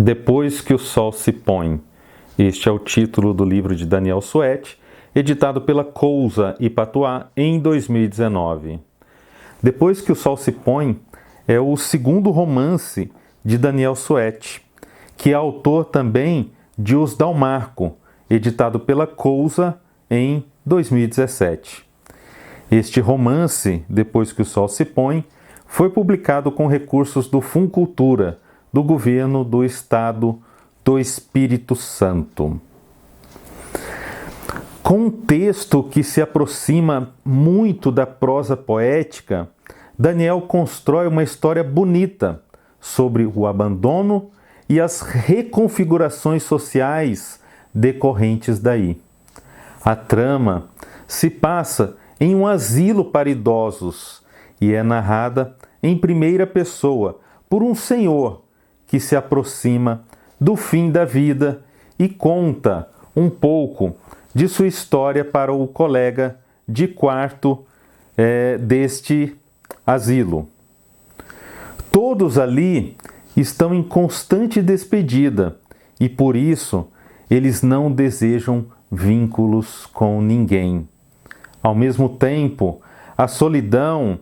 Depois que o Sol se põe. Este é o título do livro de Daniel Suett, editado pela Cousa e Patois em 2019. Depois que o Sol se põe é o segundo romance de Daniel Suett, que é autor também de Os Dalmarco, editado pela Cousa em 2017. Este romance, Depois que o Sol se põe, foi publicado com recursos do Funcultura, do governo do Estado do Espírito Santo. Com um texto que se aproxima muito da prosa poética, Daniel constrói uma história bonita sobre o abandono e as reconfigurações sociais decorrentes daí. A trama se passa em um asilo para idosos e é narrada em primeira pessoa por um senhor que se aproxima do fim da vida e conta um pouco de sua história para o colega de quarto deste asilo. Todos ali estão em constante despedida e por isso eles não desejam vínculos com ninguém. Ao mesmo tempo, a solidão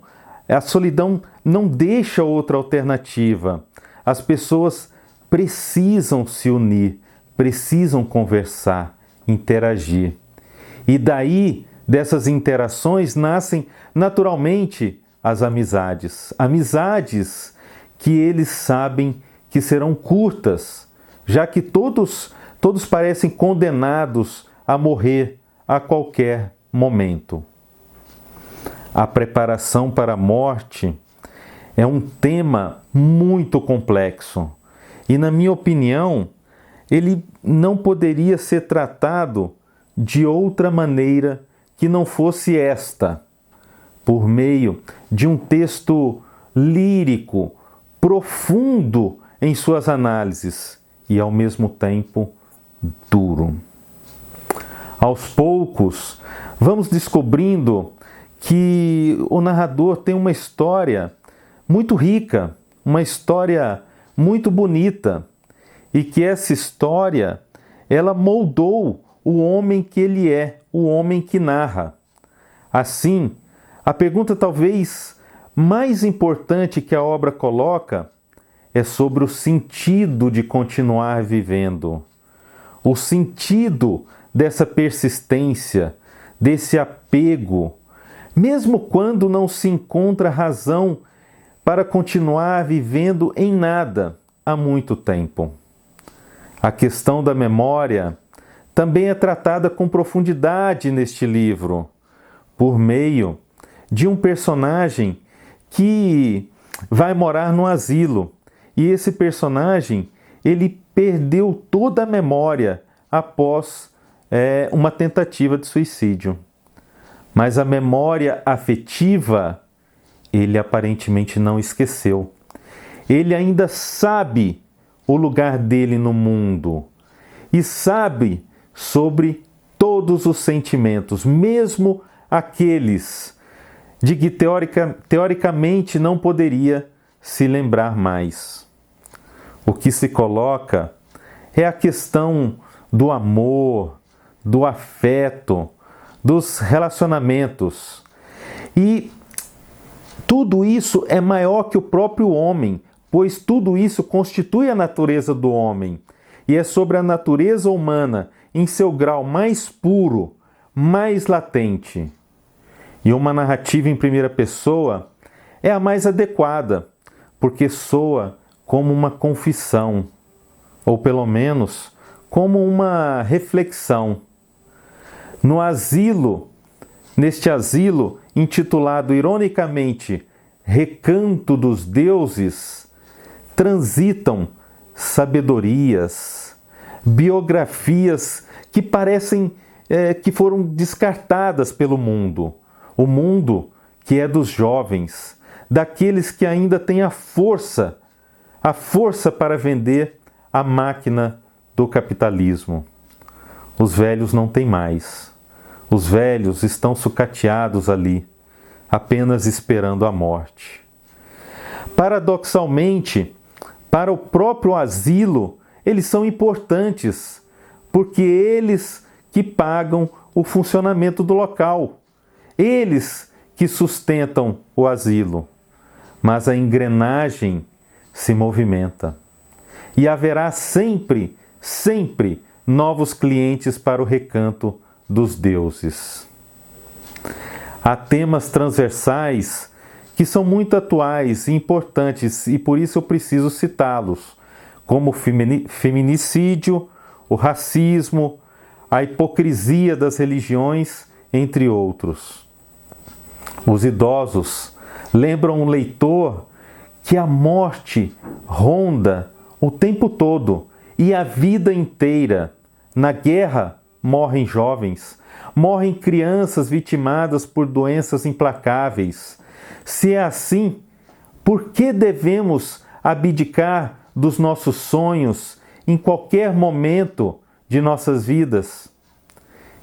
não deixa outra alternativa. As pessoas precisam se unir, precisam conversar, interagir. E daí, dessas interações, nascem naturalmente as amizades. Amizades que eles sabem que serão curtas, já que todos parecem condenados a morrer a qualquer momento. A preparação para a morte é um tema muito complexo e, na minha opinião, ele não poderia ser tratado de outra maneira que não fosse esta, por meio de um texto lírico, profundo em suas análises e, ao mesmo tempo, duro. Aos poucos, vamos descobrindo que o narrador tem uma história muito rica, uma história muito bonita, e que essa história, ela moldou o homem que ele é, o homem que narra. Assim, a pergunta talvez mais importante que a obra coloca é sobre o sentido de continuar vivendo, o sentido dessa persistência, desse apego, mesmo quando não se encontra razão para continuar vivendo em nada há muito tempo. A questão da memória também é tratada com profundidade neste livro, por meio de um personagem que vai morar no asilo. E esse personagem, ele perdeu toda a memória após uma tentativa de suicídio. Mas a memória afetiva, ele aparentemente não esqueceu. Ele ainda sabe o lugar dele no mundo e sabe sobre todos os sentimentos, mesmo aqueles de que teoricamente não poderia se lembrar mais. O que se coloca é a questão do amor, do afeto, dos relacionamentos. E tudo isso é maior que o próprio homem, pois tudo isso constitui a natureza do homem. E é sobre a natureza humana, em seu grau mais puro, mais latente. E uma narrativa em primeira pessoa é a mais adequada, porque soa como uma confissão, ou pelo menos como uma reflexão. Neste asilo, intitulado ironicamente Recanto dos Deuses, transitam sabedorias, biografias que parecem que foram descartadas pelo mundo. O mundo que é dos jovens, daqueles que ainda têm a força para vender a máquina do capitalismo. Os velhos não têm mais. Os velhos estão sucateados ali, apenas esperando a morte. Paradoxalmente, para o próprio asilo, eles são importantes, porque eles que pagam o funcionamento do local, eles que sustentam o asilo. Mas a engrenagem se movimenta. E haverá sempre, sempre novos clientes para o recanto dos deuses. Há temas transversais que são muito atuais e importantes e por isso eu preciso citá-los, como o feminicídio, o racismo, a hipocrisia das religiões, entre outros. Os idosos lembram o leitor que a morte ronda o tempo todo e a vida inteira. Na guerra morrem jovens, morrem crianças vitimadas por doenças implacáveis. Se é assim, por que devemos abdicar dos nossos sonhos em qualquer momento de nossas vidas?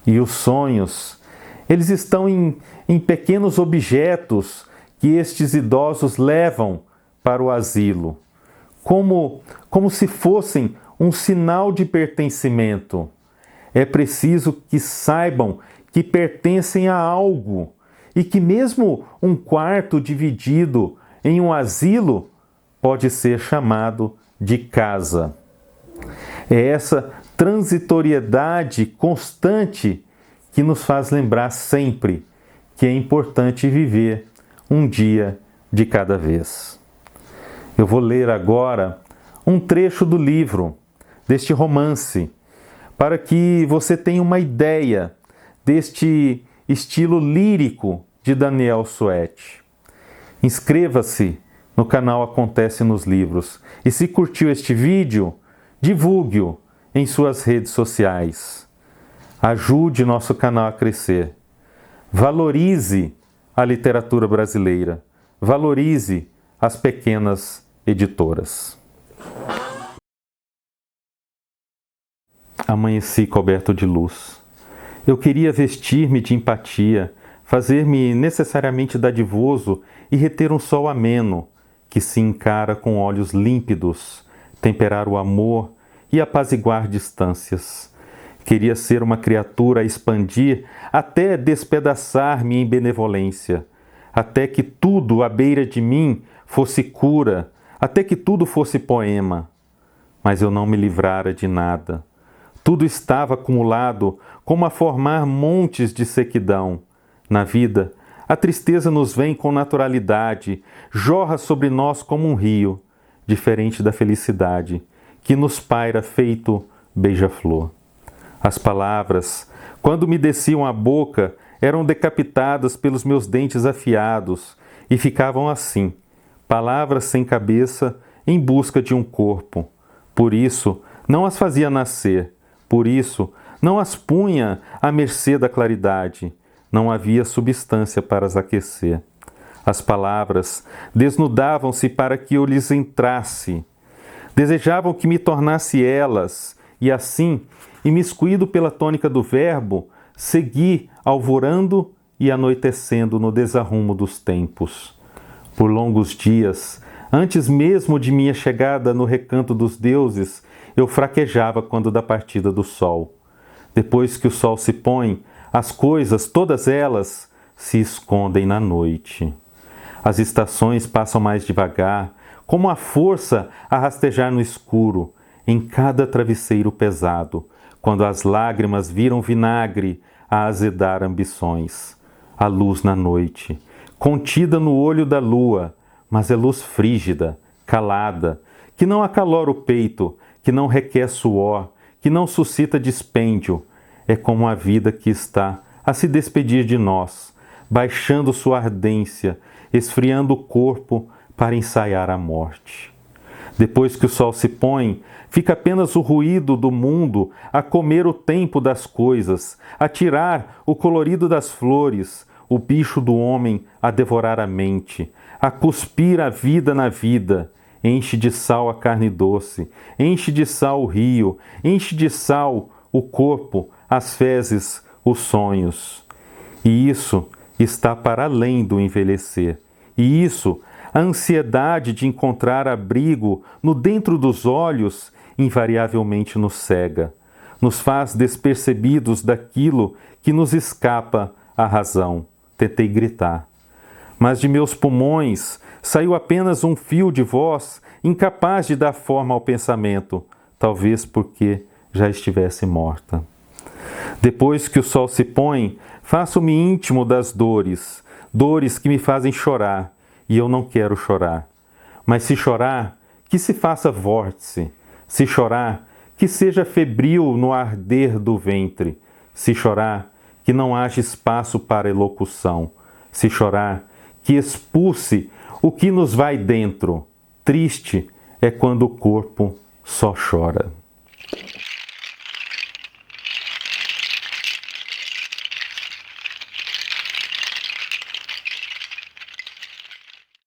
E os sonhos, eles estão em pequenos objetos que estes idosos levam para o asilo, como se fossem um sinal de pertencimento. É preciso que saibam que pertencem a algo e que mesmo um quarto dividido em um asilo pode ser chamado de casa. É essa transitoriedade constante que nos faz lembrar sempre que é importante viver um dia de cada vez. Eu vou ler agora um trecho do livro, deste romance, para que você tenha uma ideia deste estilo lírico de Daniel Suete. Inscreva-se no canal Acontece nos Livros e se curtiu este vídeo, divulgue-o em suas redes sociais. Ajude nosso canal a crescer. Valorize a literatura brasileira. Valorize as pequenas editoras. Amanheci coberto de luz. Eu queria vestir-me de empatia, fazer-me necessariamente dadivoso e reter um sol ameno, que se encara com olhos límpidos, temperar o amor e apaziguar distâncias. Queria ser uma criatura a expandir até despedaçar-me em benevolência, até que tudo à beira de mim fosse cura, até que tudo fosse poema. Mas eu não me livrara de nada. Tudo estava acumulado como a formar montes de sequidão. Na vida, a tristeza nos vem com naturalidade, jorra sobre nós como um rio, diferente da felicidade, que nos paira feito beija-flor. As palavras, quando me desciam à boca, eram decapitadas pelos meus dentes afiados e ficavam assim, palavras sem cabeça em busca de um corpo. Por isso, não as fazia nascer, por isso, não as punha à mercê da claridade. Não havia substância para as aquecer. As palavras desnudavam-se para que eu lhes entrasse. Desejavam que me tornasse elas, e assim, imiscuído pela tônica do verbo, segui alvorando e anoitecendo no desarrumo dos tempos. Por longos dias, antes mesmo de minha chegada no recanto dos deuses, eu fraquejava quando da partida do sol. Depois que o sol se põe, as coisas, todas elas, se escondem na noite. As estações passam mais devagar, como a força a rastejar no escuro, em cada travesseiro pesado, quando as lágrimas viram vinagre a azedar ambições. A luz na noite, contida no olho da lua, mas é luz frígida, calada, que não acalora o peito, que não requer suor, que não suscita dispêndio. É como a vida que está a se despedir de nós, baixando sua ardência, esfriando o corpo para ensaiar a morte. Depois que o sol se põe, fica apenas o ruído do mundo a comer o tempo das coisas, a tirar o colorido das flores, o bicho do homem a devorar a mente, a cuspir a vida na vida. Enche de sal a carne doce, enche de sal o rio, enche de sal o corpo, as fezes, os sonhos. E isso está para além do envelhecer. E isso, a ansiedade de encontrar abrigo no dentro dos olhos invariavelmente nos cega, nos faz despercebidos daquilo que nos escapa à razão. Tentei gritar, mas de meus pulmões saiu apenas um fio de voz incapaz de dar forma ao pensamento, talvez porque já estivesse morta. Depois que o sol se põe, faço-me íntimo das dores, dores que me fazem chorar, e eu não quero chorar. Mas se chorar, que se faça vórtice. Se chorar, que seja febril no arder do ventre. Se chorar, que não haja espaço para elocução. Se chorar, que expulse o que nos vai dentro. Triste é quando o corpo só chora.